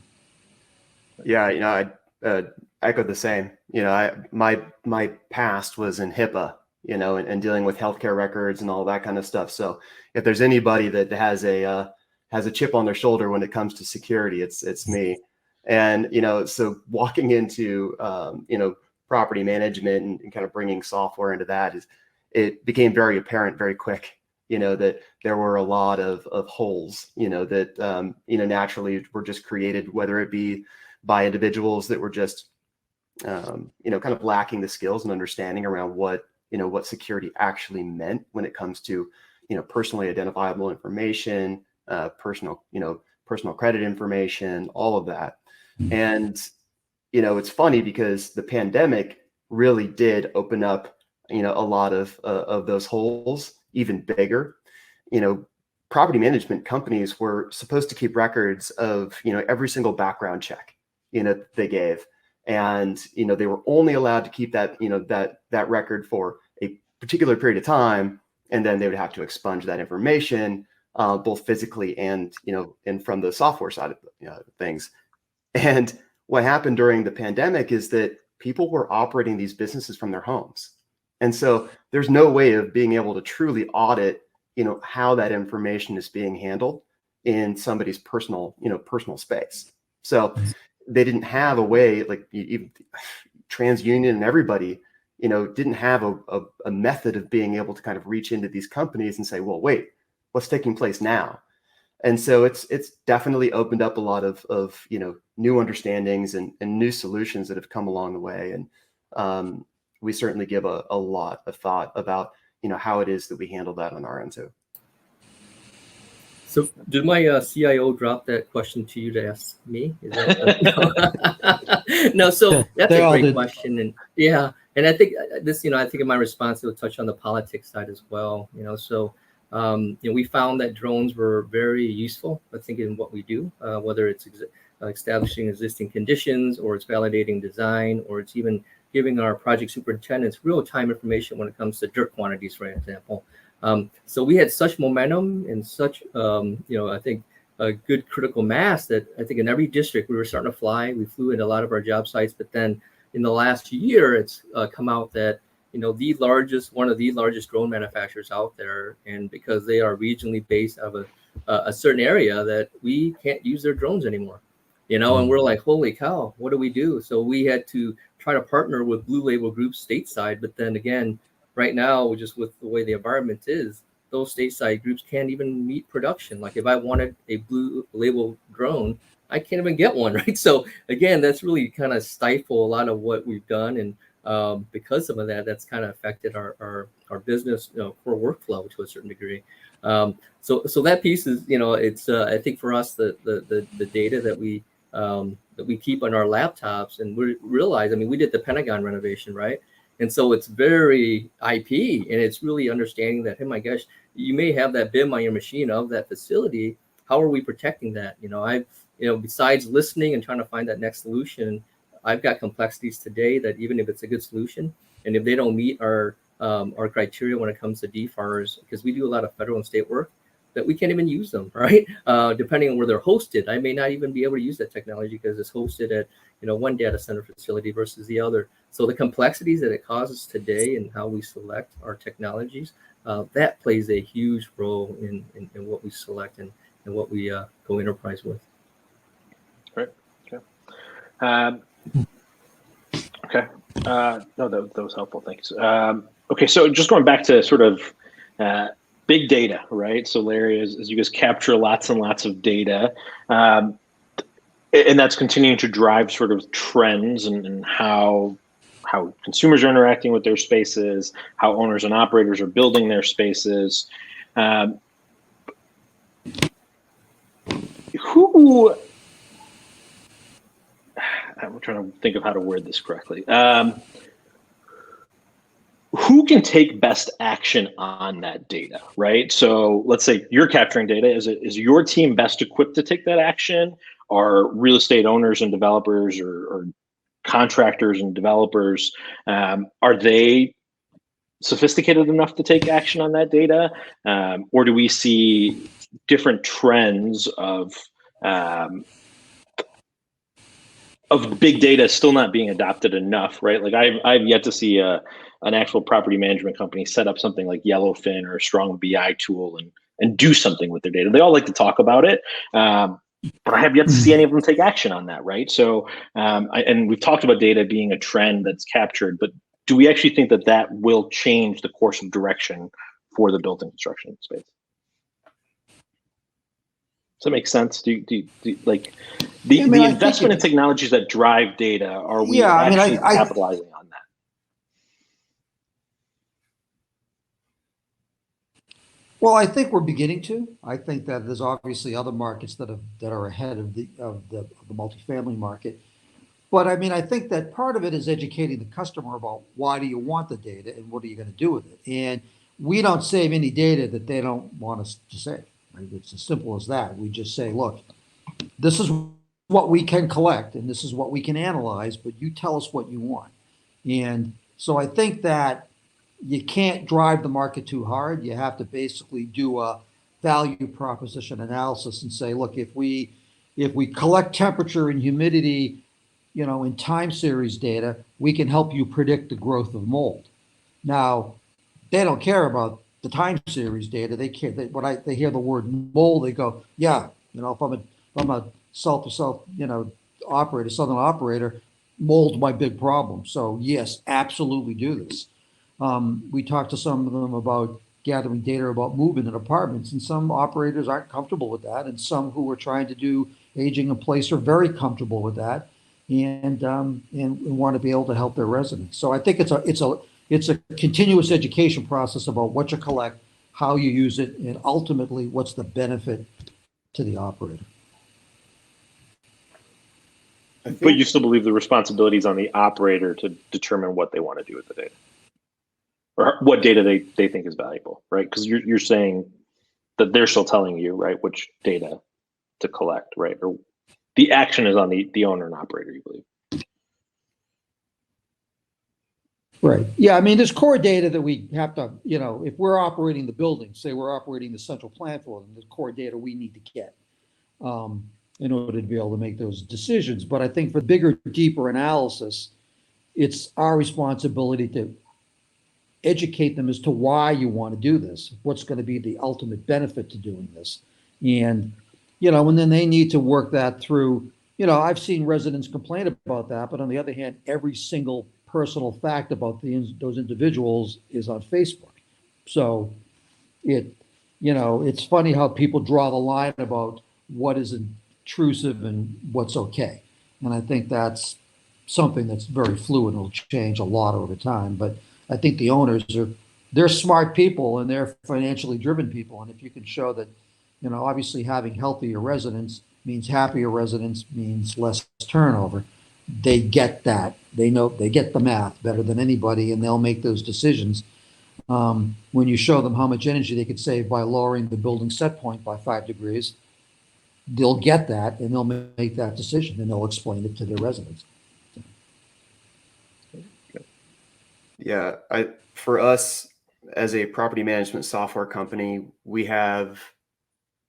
Yeah, I echo the same. My past was in HIPAA. and dealing with healthcare records and all that kind of stuff. So if there's anybody that has a chip on their shoulder when it comes to security, it's me. And, so walking into, property management and kind of bringing software into that it became very apparent very quick, that there were a lot of holes, that, naturally were just created, whether it be by individuals that were just, kind of lacking the skills and understanding around what security actually meant when it comes to, personally identifiable information, personal credit information, all of that. And, it's funny because the pandemic really did open up, a lot of those holes even bigger. Property management companies were supposed to keep records of, every single background check, they gave. And, they were only allowed to keep that, that record for a particular period of time. And then they would have to expunge that information, both physically and, and from the software side of things. And what happened during the pandemic is that people were operating these businesses from their homes. And so there's no way of being able to truly audit, how that information is being handled in somebody's personal space. So they didn't have a way, like even TransUnion and everybody, didn't have a method of being able to kind of reach into these companies and say, well, wait, what's taking place now? And so it's definitely opened up a lot of new understandings and new solutions that have come along the way. And we certainly give a lot of thought about, how it is that we handle that on our end too. So did my CIO drop that question to you to ask me? Is that, no, so that's a great question. And yeah, and I think this, I think in my response, it'll touch on the politics side as well, so we found that drones were very useful, I think, in what we do, whether it's establishing existing conditions, or it's validating design, or it's even giving our project superintendents real-time information when it comes to dirt quantities, for example. So we had such momentum and such, I think, a good critical mass that I think in every district we were starting to fly. We flew in a lot of our job sites, but then in the last year, it's come out that one of the largest drone manufacturers out there, and because they are regionally based out of a certain area, that we can't use their drones anymore, and we're like, holy cow, what do we do? So we had to try to partner with Blue Label groups stateside, but then again, right now, just with the way the environment is, those stateside groups can't even meet production. Like if I wanted a Blue Label drone, I can't even get one, right? So again, that's really kind of stifle a lot of what we've done, and because of that, that's kind of affected our business, core workflow to a certain degree. So that piece is, it's I think for us the data that we keep on our laptops, and we realize, we did the Pentagon renovation, right? And so it's very IP, and it's really understanding that, hey, my gosh, you may have that BIM on your machine of that facility. How are we protecting that? Besides listening and trying to find that next solution, I've got complexities today that even if it's a good solution, and if they don't meet our criteria when it comes to DFARS, because we do a lot of federal and state work, that we can't even use them, right? Depending on where they're hosted, I may not even be able to use that technology because it's hosted at one data center facility versus the other. So the complexities that it causes today and how we select our technologies, that plays a huge role in what we select and what we go enterprise with. Right. Okay. Okay. No, that was helpful. Thanks. Okay, so just going back to sort of big data, right? So Larry, as you guys capture lots and lots of data, and that's continuing to drive sort of trends and how consumers are interacting with their spaces, how owners and operators are building their spaces. I'm trying to think of how to word this correctly. Who can take best action on that data, right? So let's say you're capturing data. Is your team best equipped to take that action? Are real estate owners and developers or contractors and developers, are they sophisticated enough to take action on that data? Or do we see different trends of big data still not being adopted enough, right? Like I've yet to see a an actual property management company set up something like Yellowfin or a strong BI tool and do something with their data. They all like to talk about it, but I have yet to see any of them take action on that, right? So, and we've talked about data being a trend that's captured, but do we actually think that that will change the course of direction for the building construction space? Does that make sense? Do like the investment in technologies that drive data, are we actually capitalizing on that? Well, I think we're beginning to. I think that there's obviously other markets that are ahead of the multifamily market. But I mean, I think that part of it is educating the customer about why do you want the data and what are you going to do with it. And we don't save any data that they don't want us to save. Right? It's as simple as that. We just say, look, this is what we can collect and this is what we can analyze, but you tell us what you want. And so I think that you can't drive the market too hard. You have to basically do a value proposition analysis and say, look, if we collect temperature and humidity, in time series data, we can help you predict the growth of mold. Now, they don't care about the time series data. They care that when they hear the word mold, they go, yeah, if I'm a southern operator, mold's my big problem. So yes, absolutely do this. We talked to some of them about gathering data about movement in apartments, and some operators aren't comfortable with that, and some who are trying to do aging in place are very comfortable with that, and want to be able to help their residents. So I think it's a continuous education process about what you collect, how you use it, and ultimately what's the benefit to the operator. But you still believe the responsibility is on the operator to determine what they want to do with the data, or what data they think is valuable, right? Because you're saying that they're still telling you, right, which data to collect, right? Or the action is on the owner and operator, you believe. Right. Yeah. I mean, there's core data that we have to, if we're operating the building, say we're operating the central plant for them, there's core data we need to get in order to be able to make those decisions. But I think for bigger, deeper analysis, it's our responsibility to educate them as to why you want to do this, what's going to be the ultimate benefit to doing this. And, and then they need to work that through. I've seen residents complain about that, but on the other hand, every single personal fact about those individuals is on Facebook. So it's funny how people draw the line about what is intrusive and what's okay. And I think that's something that's very fluid and will change a lot over time. But I think the owners they're smart people and they're financially driven people. And if you can show that, obviously having healthier residents means happier residents means less turnover. They get that. They know, they get the math better than anybody, and they'll make those decisions. When you show them how much energy they could save by lowering the building set point by 5 degrees, they'll get that and they'll make that decision and they'll explain it to their residents. Yeah, for us as a property management software company, we have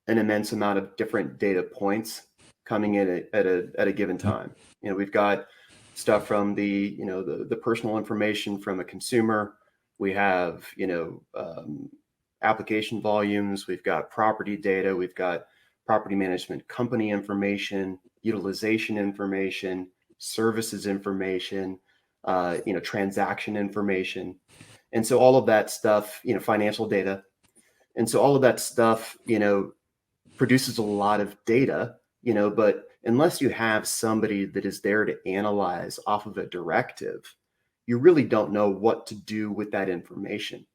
an immense amount of different data points coming in at a given time. We've got stuff from the personal information from a consumer. We have application volumes. We've got property data. We've got property management company information, utilization information, services information, transaction information. And so all of that stuff, financial data. And so all of that stuff, produces a lot of data, but unless you have somebody that is there to analyze off of a directive, you really don't know what to do with that information.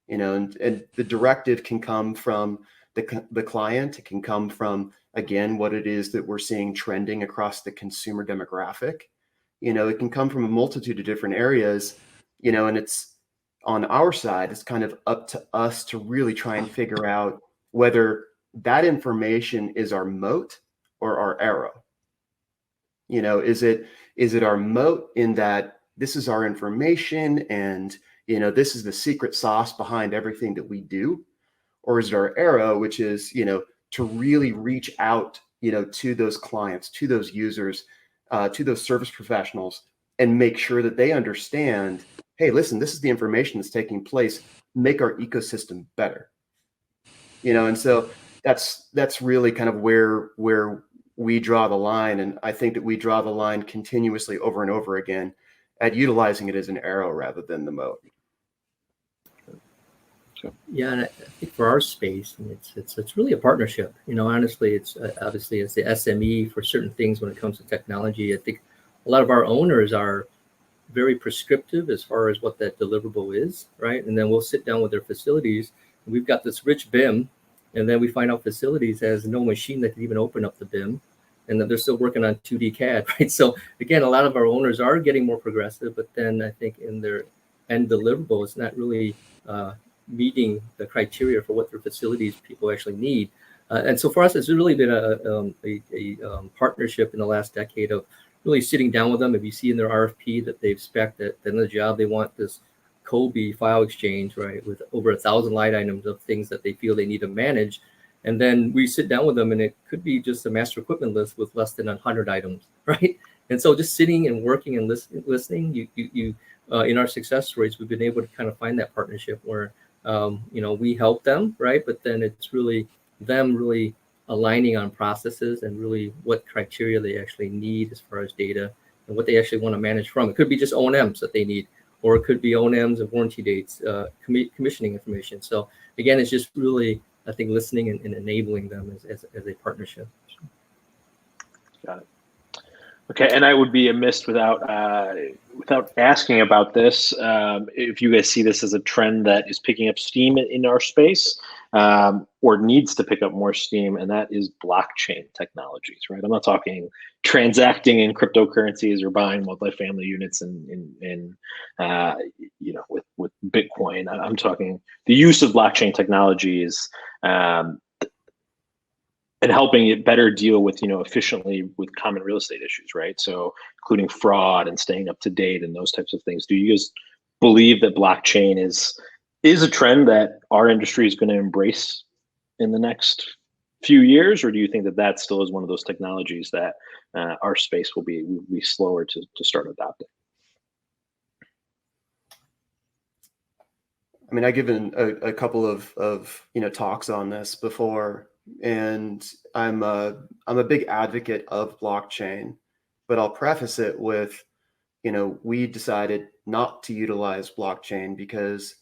And the directive can come from the client. It can come from, again, what it is that we're seeing trending across the consumer demographic. It can come from a multitude of different areas, and it's on our side, it's kind of up to us to really try and figure out whether that information is our moat or our arrow. Is it our moat in that this is our information and, this is the secret sauce behind everything that we do? Or is it our arrow, which is, to really reach out, to those clients, to those users, to those service professionals, and make sure that they understand, hey, listen, this is the information that's taking place. Make our ecosystem better. And so that's really kind of where we draw the line. And I think that we draw the line continuously over and over again at utilizing it as an arrow rather than the moat. Yeah, and I think for our space, it's really a partnership. Honestly, it's obviously it's the SME for certain things when it comes to technology. I think a lot of our owners are very prescriptive as far as what that deliverable is, right? And then we'll sit down with their facilities. And we've got this rich BIM, and then we find out facilities has no machine that can even open up the BIM, and that they're still working on 2D CAD, right? So again, a lot of our owners are getting more progressive, but then I think in their end deliverable, it's not really meeting the criteria for what their facilities people actually need. And so for us, it's really been a partnership in the last decade of really sitting down with them. If you see in their RFP that they've spec'd that in the job, they want this Kobe file exchange, right, with over 1,000 line items of things that they feel they need to manage. And then we sit down with them, and it could be just a master equipment list with less than 100 items, right? And so just sitting and working and listening, you in our success stories, we've been able to kind of find that partnership where we help them, right? But then it's really them really aligning on processes and really what criteria they actually need as far as data and what they actually want to manage from. It could be just O&Ms that they need, or it could be O&Ms and warranty dates, commissioning information. So again, it's just really, I think, listening and enabling them as a partnership. Got it. Okay, and I would be amiss without asking about this. If you guys see this as a trend that is picking up steam in our space, or needs to pick up more steam, and that is blockchain technologies, right? I'm not talking transacting in cryptocurrencies or buying multifamily units in with Bitcoin. I'm talking the use of blockchain technologies. And helping it better deal with, efficiently with common real estate issues, right? So including fraud and staying up to date and those types of things. Do you guys believe that blockchain is a trend that our industry is going to embrace in the next few years, or do you think that still is one of those technologies that our space will be slower to start adopting? I mean, I've given a couple of talks on this before. And I'm a big advocate of blockchain, but I'll preface it with, we decided not to utilize blockchain because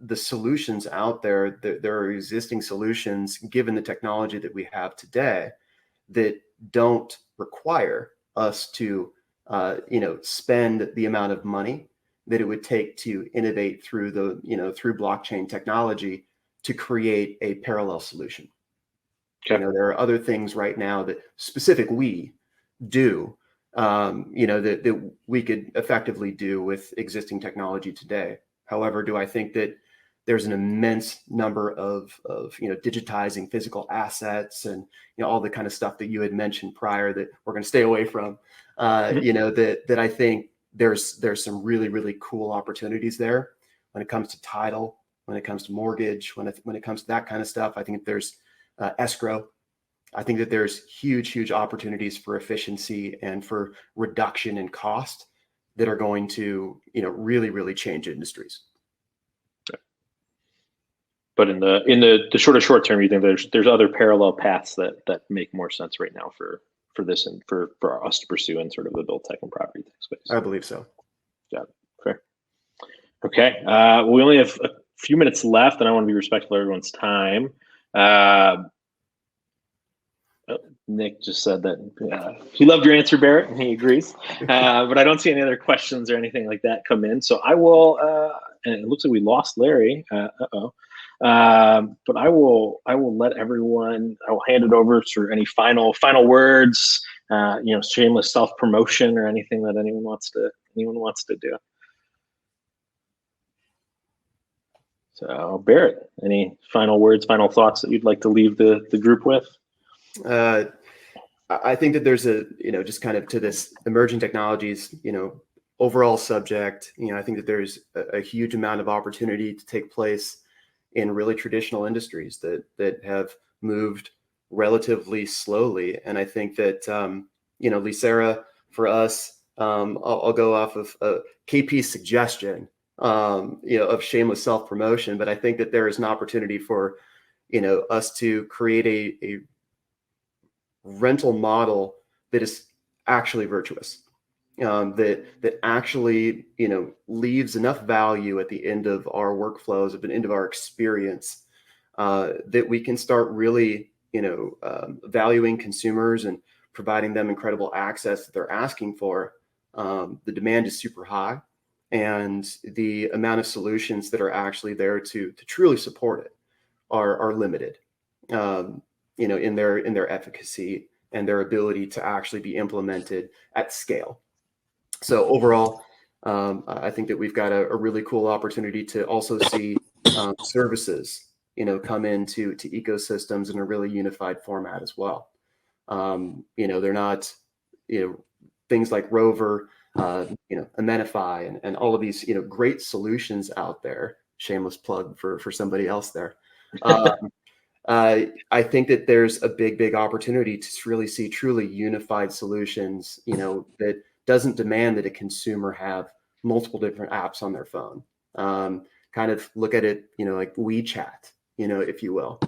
the solutions out there, there are existing solutions given the technology that we have today that don't require us to, spend the amount of money that it would take to innovate through through blockchain technology to create a parallel solution. Okay. There are other things right now that we do, that we could effectively do with existing technology today. However, do I think that there's an immense number of digitizing physical assets and all the kind of stuff that you had mentioned prior that we're going to stay away from? That I think there's some really, really cool opportunities there when it comes to title, when it comes to mortgage, when it comes to that kind of stuff. I think there's escrow. I think that there's huge opportunities for efficiency and for reduction in cost that are going to, really change industries. But in the short term, you think there's other parallel paths that make more sense right now for this and for us to pursue in sort of the build tech and property tech space? I believe so. Yeah, fair. Okay, we only have a few minutes left, and I want to be respectful of everyone's time. Nick just said that he loved your answer, Barrett, and he agrees. But I don't see any other questions or anything like that come in. So I will, and it looks like we lost Larry. But I will let everyone. I will hand it over for any final words. Shameless self promotion or anything that anyone wants to do. So Barrett, any final words, final thoughts that you'd like to leave the group with? I think that there's just kind of to this emerging technologies, overall subject, I think that there's a huge amount of opportunity to take place in really traditional industries that have moved relatively slowly. And I think that, Lycera for us, I'll go off of KP's suggestion of shameless self-promotion, but I think that there is an opportunity for, us to create a rental model that is actually virtuous, that actually, leaves enough value at the end of our workflows, at the end of our experience, that we can start really, valuing consumers and providing them incredible access that they're asking for. The demand is super high, and the amount of solutions that are actually there to truly support it are limited, in their efficacy and their ability to actually be implemented at scale. So overall, I think that we've got a really cool opportunity to also see services, come into ecosystems in a really unified format as well. They're not, things like Rover, Amenify, and all of these, great solutions out there. Shameless plug for somebody else there. I think that there's a big opportunity to really see truly unified solutions, that doesn't demand that a consumer have multiple different apps on their phone. Kind of look at it, like WeChat, if you will,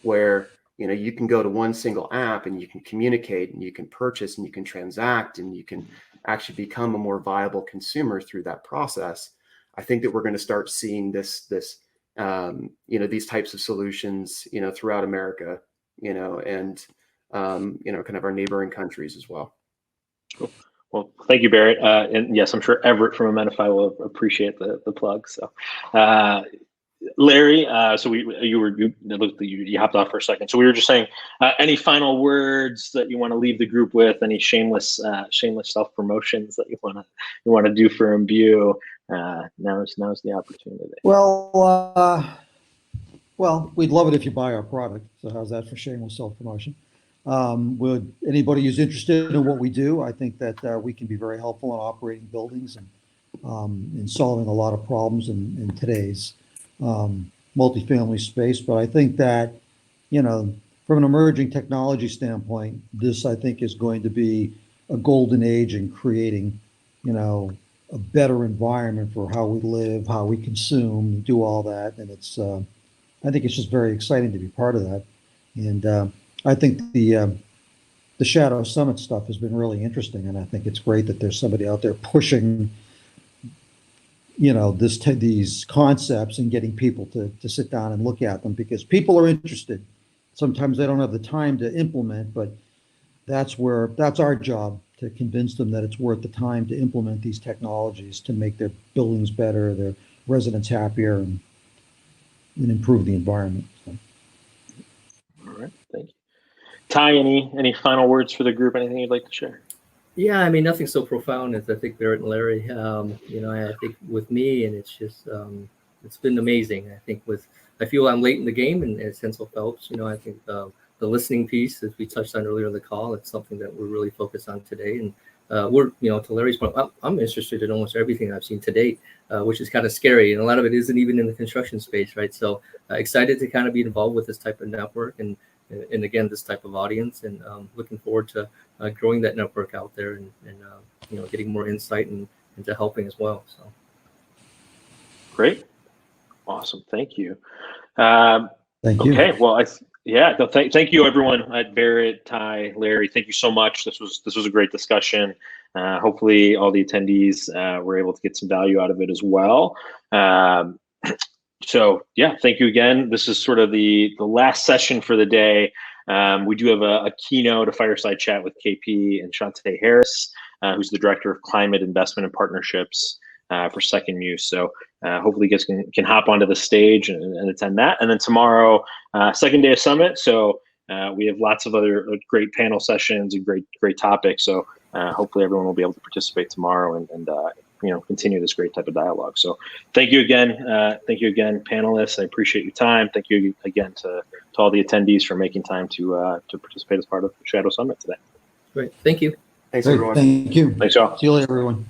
where, you can go to one single app and you can communicate and you can purchase and you can transact and you can actually become a more viable consumer through that process. I think that we're going to start seeing this, these types of solutions, throughout America, and, kind of our neighboring countries as well. Cool. Well, thank you, Barrett. And yes, I'm sure Everett from Amenify will appreciate the plug. So, Larry, so you hopped off for a second. So we were just saying, any final words that you want to leave the group with? Any shameless self promotions that you want to do for Imbue? Now's the opportunity. Well, we'd love it if you buy our product. So how's that for shameless self promotion? Would anybody who's interested in what we do? I think that we can be very helpful in operating buildings and in solving a lot of problems in today's multifamily space. But I think that, from an emerging technology standpoint, this, I think, is going to be a golden age in creating, a better environment for how we live, how we consume, do all that. And it's, I think it's just very exciting to be part of that. And I think the Shadow Summit stuff has been really interesting. And I think it's great that there's somebody out there pushing, these concepts and getting people to sit down and look at them, because people are interested. Sometimes they don't have the time to implement, but that's our job, to convince them that it's worth the time to implement these technologies to make their buildings better, their residents happier, and improve the environment. So. All right, thank you. Ty, any final words for the group? Anything you'd like to share? Yeah, I mean, nothing so profound as I think Barrett and Larry. I think with me, and it's just it's been amazing. I feel I'm late in the game, and as Hansel Phelps, I think the listening piece, as we touched on earlier in the call, it's something that we're really focused on today. And we're, to Larry's point, I'm interested in almost everything I've seen to date, which is kind of scary, and a lot of it isn't even in the construction space, right? So excited to kind of be involved with this type of network and again, this type of audience, and looking forward to growing that network out there and getting more insight and into helping as well. So great, awesome, thank you. Thank you. Okay, well, thank you everyone. Barrett, Ty, Larry, thank you so much. This was a great discussion. Hopefully, all the attendees were able to get some value out of it as well. So yeah, thank you again. This is sort of the last session for the day. We do have a keynote, a fireside chat with KP and Shantae Harris, who's the Director of Climate Investment and Partnerships for Second Muse. So hopefully you guys can hop onto the stage and attend that. And then tomorrow, second day of Summit. So we have lots of other great panel sessions and great topics. So hopefully everyone will be able to participate tomorrow and continue this great type of dialogue. So thank you again. Thank you again, panelists. I appreciate your time. Thank you again to all the attendees for making time to participate as part of the Shadow Summit today. Great. Thank you. Thanks, Great. everyone. Thank you. Thanks, y'all. See you later, everyone.